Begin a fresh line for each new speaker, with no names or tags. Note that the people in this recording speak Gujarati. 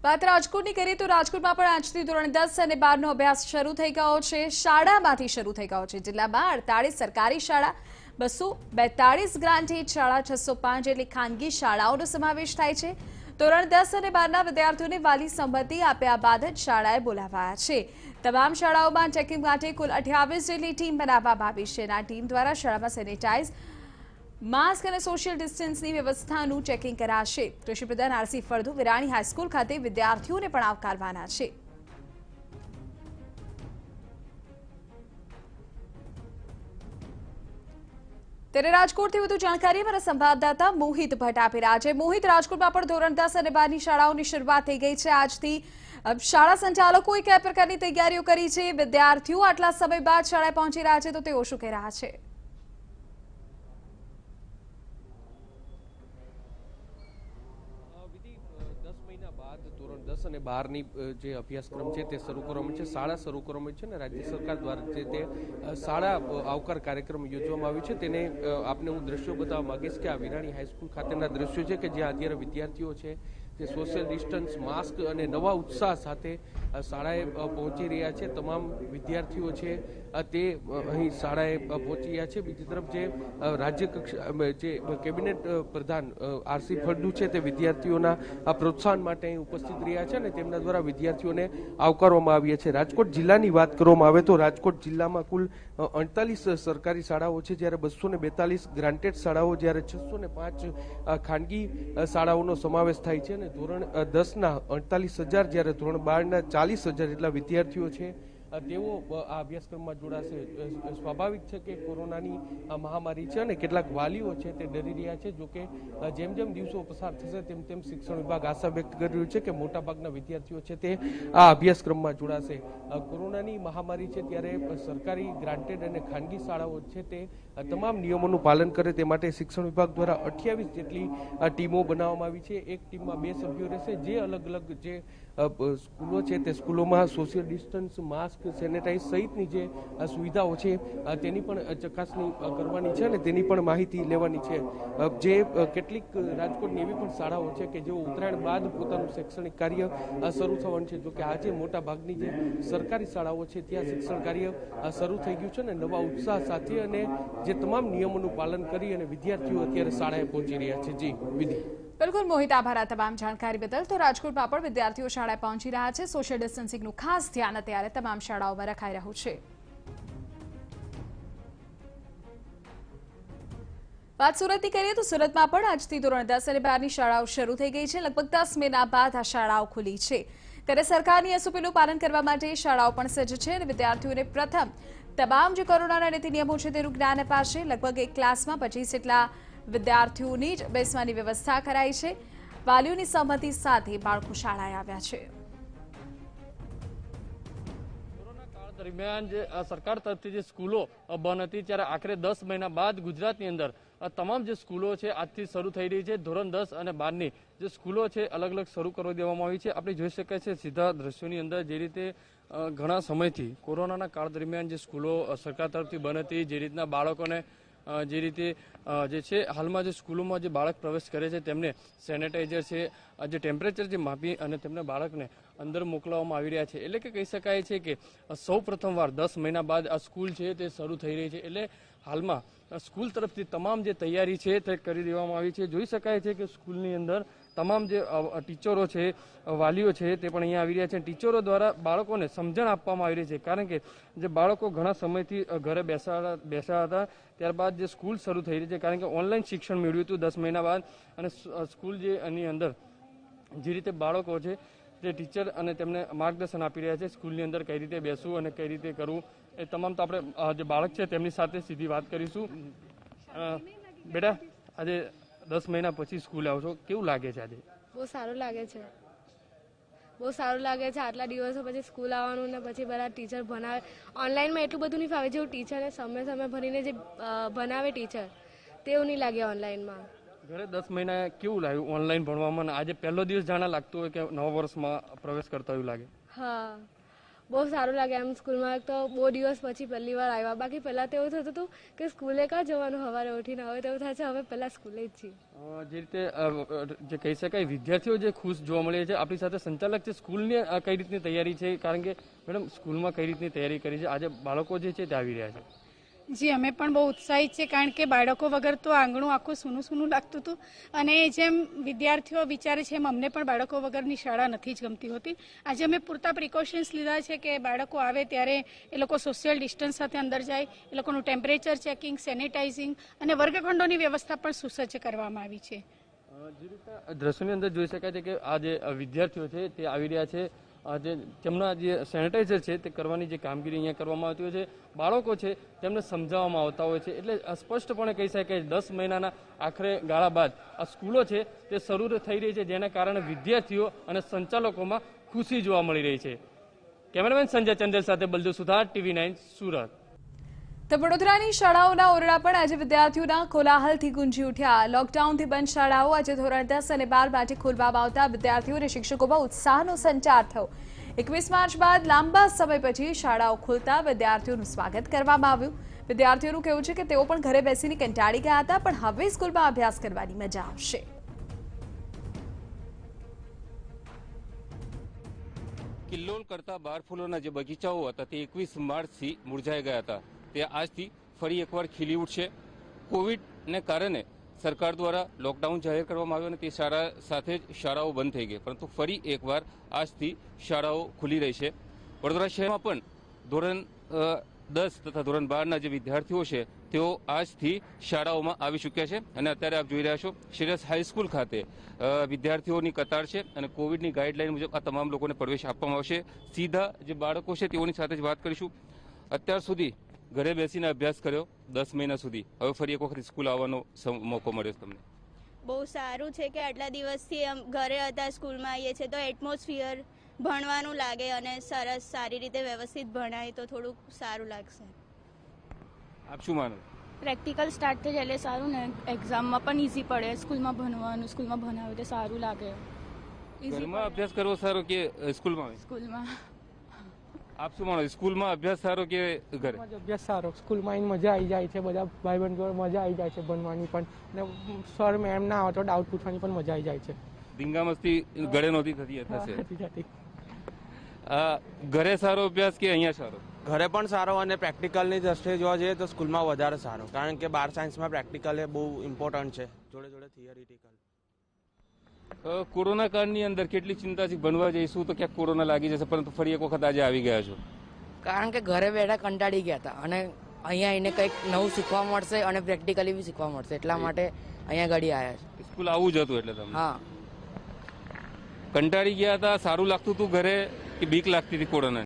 વાત રાજકોટની કરીએ તો રાજકોટમાં પણ આજથી ધોરણ 10 અને 12 નો અભ્યાસ શરૂ થઈ ગયો છે। શાળામાંથી શરૂ થઈ ગયો છે। જિલ્લામાં 48 સરકારી શાળા, 242 ગ્રાન્ટેડ શાળા, 605 જેટલી ખાનગી શાળાઓનો સમાવેશ થાય છે। ધોરણ 10 અને 12ના વિદ્યાર્થીઓને વાલી સંમતિ આપ્યા બાદ જ શાળાએ બોલાવાયા છે। તમામ શાળાઓમાં ચેકિંગ માટે કુલ 28 જેટલી ટીમ બનાવવામાં આવી છે। આ ટીમ દ્વારા શાળામાં સેનેટાઇઝ, માસ્ક અને સોશિયલ ડિસ્ટન્સની વ્યવસ્થાનું ચેકિંગ કરાશે। કૃષિપ્રધાન આરસી ફળદુ વિરાણી હાઈસ્કૂલ ખાતે વિદ્યાર્થીઓને પણ આવકારવાના છે। ત્યારે રાજકોટથી વધુ જાણકારી અમારા સંવાદદાતા મોહિત ભટ્ટ આપી રહ્યા છે। મોહિત, રાજકોટમાં પણ ધોરણ 10 અને 12ની શાળાઓની શરૂઆત થઈ ગઈ છે। આજથી શાળા સંચાલકોએ કયા પ્રકારની તૈયારીઓ કરી છે? વિદ્યાર્થીઓ આટલા સમય બાદ શાળાએ પહોંચી રહ્યા છે તો તેઓ શું કહી રહ્યા છે?
ધોરણ 10 અને 12ની જે અભ્યાસક્રમ છે તે શરૂ કરવામાં છે, શાળા શરૂ કરવામાં છે અને રાજ્ય સરકાર દ્વારા જે તે શાળા આવકાર કાર્યક્રમ યોજવામાં આવ્યો છે તેને આપને હું દ્રશ્યો બતાવવા માંગીશ કે આ વિરાણી હાઈસ્કૂલ ખાતેના દ્રશ્યો છે કે જ્યાં અત્યારે વિદ્યાર્થીઓ છે તે સોશિયલ ડિસ્ટન્સ, માસ્ક અને નવા ઉત્સાહ સાથે શાળાએ પહોંચી રહ્યા છે। તમામ વિદ્યાર્થીઓ છે તે અહીં શાળાએ પહોંચી રહ્યા છે। બીજી તરફ જે રાજ્ય કક્ષા જે કેબિનેટ પ્રધાન આરસી ફળદુ છે તે વિદ્યાર્થીઓના પ્રોત્સાહન માટે અહીં ઉપસ્થિત રહ્યા છે અને તેમના દ્વારા વિદ્યાર્થીઓને આવકારવામાં આવ્યા છે। રાજકોટ જિલ્લાની વાત કરવામાં આવે તો રાજકોટ જિલ્લામાં કુલ 48 સરકારી શાળાઓ છે, જ્યારે 242 ગ્રાન્ટેડ શાળાઓ, જ્યારે 605 ખાનગી શાળાઓનો સમાવેશ થાય છે અને ધોરણ 10ના 48,000 જ્યારે ધોરણ 12ના 40,000 જેટલા વિદ્યાર્થીઓ છે તેઓ આ અભ્યાસક્રમમાં જોડાશે। સ્વાભાવિક છે કે કોરોનાની મહામારી છે અને કેટલાક વાલીઓ છે તે ડરી રહ્યા છે। જોકે જેમ જેમ દિવસો પસાર થશે તેમ તેમ શિક્ષણ વિભાગ આશા વ્યક્ત કરી રહ્યું છે કે મોટાભાગના વિદ્યાર્થીઓ છે તે આ અભ્યાસક્રમમાં જોડાશે। કોરોનાની મહામારી છે ત્યારે સરકારી, ગ્રાન્ટેડ અને ખાનગી શાળાઓ છે તે તમામ નિયમોનું પાલન કરે તે માટે શિક્ષણ વિભાગ દ્વારા 28 જેટલી ટીમો બનાવવામાં આવી છે। એક ટીમમાં 2 સભ્યો રહેશે જે અલગ અલગ જે સ્કૂલો છે તે સ્કૂલોમાં સોશિયલ ડિસ્ટન્સ, માસ્ક, સેનેટાઇઝ સહિતની જે સુવિધાઓ છે તેની પણ ચકાસણી કરવાની છે અને તેની પણ માહિતી લેવાની છે। જે કેટલીક રાજકોટની એવી પણ શાળાઓ છે કે જેઓ ઉત્તરાયણ બાદ પોતાનું શૈક્ષણિક કાર્ય શરૂ થવાનું છે। જોકે આજે મોટા ભાગની જે સરકારી શાળાઓ છે ત્યાં શિક્ષણ કાર્ય શરૂ થઈ ગયું છે અને નવા ઉત્સાહ સાથે અને જે તમામ નિયમોનું પાલન કરી અને વિદ્યાર્થીઓ અત્યારે શાળાએ પહોંચી રહ્યા છે। જી વિધિ।
બિલકુલ મોહિત, આભાર આ તમામ જાણકારી બદલ। તો રાજકોટમાં પણ વિદ્યાર્થીઓ શાળાએ પહોંચી રહ્યા છે। સોશિયલ ડિસ્ટન્સિંગનું ખાસ ધ્યાન અત્યારે તમામ શાળાઓમાં રખાઈ રહ્યું છે। વાત સુરતની કરીએ તો સુરતમાં પણ આજથી ધોરણ 10 અને 12ની શાળાઓ શરૂ થઈ ગઈ છે। લગભગ 10 મહિના બાદ આ શાળાઓ ખુલી છે। ત્યારે સરકારની એસઓપીનું પાલન કરવા માટે શાળાઓ પણ સજ્જ છે અને વિદ્યાર્થીઓને પ્રથમ તમામ જે કોરોનાના નીતિ નિયમો છે તેનું જ્ઞાન અપાશે। લગભગ એક ક્લાસમાં 25 જેટલા વિદ્યાર્થીઓની જ બેસવાની વ્યવસ્થા કરાઈ છે। વાલીઓની સહમતિ સાથે બાળકો શાળાએ આવ્યા છે।
દરમિયાન જે સરકાર તરફથી જે સ્કૂલો બંધ હતી ત્યારે આખરે 10 મહિના બાદ ગુજરાતની અંદર તમામ જે સ્કૂલો છે આજથી શરૂ થઈ રહી છે। ધોરણ 10 અને 12ની જે સ્કૂલો છે અલગ અલગ શરૂ કરી દેવામાં આવી છે। આપણે જોઈ શકાય છે સીધા દ્રશ્યોની અંદર જે રીતે ઘણા સમયથી કોરોનાના કાળ દરમિયાન જે સ્કૂલો સરકાર તરફથી બંધ હતી, જે રીતના બાળકોને જે રીતે જે છે હાલમાં જે સ્કૂલોમાં જે બાળક પ્રવેશ કરે છે તેમને સેનેટાઈઝર છે, જે ટેમ્પરેચર જે માપી અને તેમને બાળકને અંદર મોકલવામાં આવી રહ્યા છે। એટલે કે કહી શકાય છે કે સૌ પ્રથમવાર 10 મહિના બાદ આ સ્કૂલ છે તે શરૂ થઈ રહી છે। એટલે હાલમાં સ્કૂલ તરફથી તમામ જે તૈયારી છે તે કરી દેવામાં આવી છે। જોઈ શકાય છે કે સ્કૂલની અંદર તમામ જે ટીચરો છે, વાલીઓ છે તે પણ અહીંયા આવી રહ્યા છે। ટીચરો દ્વારા બાળકોને સમજણ આપવામાં આવી રહી છે, કારણ કે જે બાળકો ઘણા સમયથી ઘરે બેસા હતા ત્યારબાદ જે સ્કૂલ શરૂ થઈ રહી છે, કારણ કે ઓનલાઈન શિક્ષણ મેળવ્યું હતું 10 મહિના બાદ અને સ્કૂલ જે એની અંદર જે રીતે બાળકો છે તે ટીચર અને તેમને માર્ગદર્શન આપી રહ્યા છે સ્કૂલની અંદર કઈ રીતે બેસવું અને કઈ રીતે કરવું એ તમામ। તો આપણે જે બાળક છે તેમની સાથે સીધી વાત કરીશું। બેટા, આજે 10 મહિના પછી સ્કૂલ આવો છો, કેવું લાગે છે આજે?
બહુ સારું લાગે છે, બહુ સારું લાગે છે। આટલા દિવસો પછી સ્કૂલ આવવાનું ને પછી બધા ટીચર ભણાવે। ઓનલાઈનમાં એટલું બધું નહીં ફાવે, જેવું ટીચરને સમય ભરીને જે ભણાવે ટીચર તેવું નહીં લાગે ઓનલાઈનમાં।
ઘરે 10 મહિના કેવું લાગ્યું ઓનલાઈન ભણવામાં? આજે પહેલો દિવસ જાણે લાગતું હોય કે નવા વર્ષમાં પ્રવેશ કરતા એવું લાગે?
હા, બહુ સારું લાગે એમ સ્કૂલમાં તો બહુ દિવસ પછી પહેલી વાર આવ્યા. બાકી પહેલાં તો એવું થતું હતું કે સ્કૂલે કાં જવાનું સવારે ઉઠીને, હવે તો એવું થાય છે હવે પહેલાં સ્કૂલે જ છીએ.
જે રીતે જે કહી શકાય વિદ્યાર્થીઓ જે ખુશ જોવા મળે છે. આપણી સાથે સંચાલક છે, સ્કૂલની કઈ રીતની તૈયારી છે, કારણ કે મેડમ સ્કૂલમાં કઈ રીતની તૈયારી કરી છે, આજે બાળકો જે છે તે આવી રહ્યા છે?
જી, અમે પણ બહુ ઉત્સાહિત છે, કારણ કે બાળકો વગર તો આંગણું આખું સૂનું સૂનું લાગતું હતું. અને જેમ વિદ્યાર્થીઓ વિચારે છે એમ અમને પણ બાળકો વગરની શાળા નથી જ ગમતી હોતી. આજે અમે પૂરતા પ્રિકોશન્સ લીધા છે કે બાળકો આવે ત્યારે એ લોકો સોશિયલ ડિસ્ટન્સ સાથે અંદર જાય, એ લોકોનું ટેમ્પરેચર ચેકિંગ, સેનિટાઇઝિંગ અને વર્ગખંડોની વ્યવસ્થા પણ સુસજ્જ કરવામાં આવી છે.
જે રીતે દ્રશ્યોની અંદર જોઈ શકાય છે કે આ જે વિદ્યાર્થીઓ છે તે આવી રહ્યા છે, તેમના જે સેનિટાઈઝર છે તે કરવાની જે કામગીરી અહીંયા કરવામાં આવતી હોય છે. બાળકો છે તેમને સમજાવવામાં આવતા હોય છે. એટલે સ્પષ્ટપણે કહી શકાય કે 10 મહિનાના આખરે ગાળા બાદ આ સ્કૂલો છે તે શરૂ થઈ રહી છે, જેના કારણે વિદ્યાર્થીઓ અને સંચાલકોમાં ખુશી જોવા મળી રહી છે. કેમેરામેન સંજય ચંદેલ સાથે બલદેવ સુથાર, TV9 સુરત.
તો વડોદરાની શાળાઓના ઓરડા પણ આજે વિદ્યાર્થીઓના કોલાહલથી ગુંજી ઉઠ્યા. લોકડાઉનથી બંધ શાળાઓ આજે ધોરણ 10 અને 12 માટે ખોલવામાં આવતા વિદ્યાર્થીઓ અને શિક્ષકોમાં ઉત્સાહનો સંચાર થયો. 21 માર્ચ બાદ લાંબા સમય પછી શાળાઓ ખુલતા વિદ્યાર્થીઓનું સ્વાગત કરવામાં આવ્યું. વિદ્યાર્થીઓનું કહેવું છે કે તેઓ પણ ઘરે બેસીને કંટાળી ગયા હતા, પણ હવે સ્કૂલમાં અભ્યાસ કરવાની મજા આવશે.
કિલ્લોલ કરતા બાર ફૂલોના જે બગીચાઓ હતા તે 21 માર્ચથી મુરઝાઈ ગયા હતા, તે આજથી ફરી એકવાર ખીલી ઉઠશે. કોવિડને કારણે સરકાર દ્વારા લોકડાઉન જાહેર કરવામાં આવ્યું અને તે સાથે જ શાળાઓ બંધ થઈ ગઈ, પરંતુ ફરી એકવાર આજથી શાળાઓ ખુલી રહી છે. વડોદરા શહેરમાં પણ ધોરણ 10 તથા ધોરણ 12ના જે વિદ્યાર્થીઓ છે તેઓ આજથી શાળાઓમાં આવી ચૂક્યા છે. અને અત્યારે આપ જોઈ રહ્યા છો શ્રેયસ હાઈસ્કૂલ ખાતે વિદ્યાર્થીઓની કતાર છે અને કોવિડની ગાઈડલાઈન મુજબ આ તમામ લોકોને પ્રવેશ આપવામાં આવશે. સીધા જે બાળકો છે તેઓની સાથે જ વાત કરીશું. અત્યાર સુધી ઘરે બેસીને અભ્યાસ કર્યો 10 મહિના સુધી, હવે ફરી એક વખત સ્કૂલ આવવાનો મોકો મળ્યો તમને?
બહુ સારું છે કે આટલા દિવસથી ઘરે હતા, સ્કૂલમાં આવીએ છીએ તો એટમોસ્ફિયર ભણવાનું લાગે અને સરસ સારી રીતે વ્યવસ્થિત ભણાય તો થોડુંક સારું લાગશે.
આપ શું માનો?
પ્રેક્ટિકલ સ્ટાર્ટ થઈ જાય એટલે સારું ને, એક્ઝામમાં પણ ઇઝી પડે. સ્કૂલમાં ભણવાનું, સ્કૂલમાં ભણાવે તો સારું લાગે.
ઘરમાં અભ્યાસ કરવો સારો કે સ્કૂલમાં?
સ્કૂલમાં.
આપ શું માનો, સ્કૂલમાં અભ્યાસ સારો કે ઘરે?
અભ્યાસ સારો. સ્કૂલમાં આવીને મજા આવી જાય છે, બધા ભાઈબંધ જોડે મજા આવી જાય છે ભણવાની પણ, અને સર મેમ ના આવે તો ડાઉટ પૂછવાની પણ મજા આવી જાય છે.
ધીંગા મસ્તી ઘરે નહોતી થતી હશે? ઘરે સારો અભ્યાસ કે અહીંયા સારો?
ઘરે પણ સારો, અને પ્રેક્ટિકલની દ્રષ્ટિએ જોવા જઈએ તો સ્કૂલમાં વધારે સારો, કારણ કે 12 સાયન્સમાં પ્રેક્ટિકલ એ બહુ ઇમ્પોર્ટન્ટ છે, જોડે જોડે થિયરિટિકલ.
કોરોના કાળની અંદર કેટલી ચિંતાથી ભણવા જઈશું તો ક્યાંક કોરોના લાગી જશે, પરંતુ ફરી એક વખત આજે આવી ગયા છો?
કારણ કે ઘરે બેઠા કંટાળી ગયા હતા અને અહીંયા આવીને કંઈક નવું શીખવા મળશે અને પ્રેક્ટિકલી બી શીખવા મળશે, એટલા માટે અહીંયા ઘડી આવ્યા છે.
સ્કૂલ આવું જ હતું એટલે તમે?
હા.
કંટાળી ગયા હતા? સારું લાગતું હતું ઘરે કે બીક લાગતી હતી કોરોના?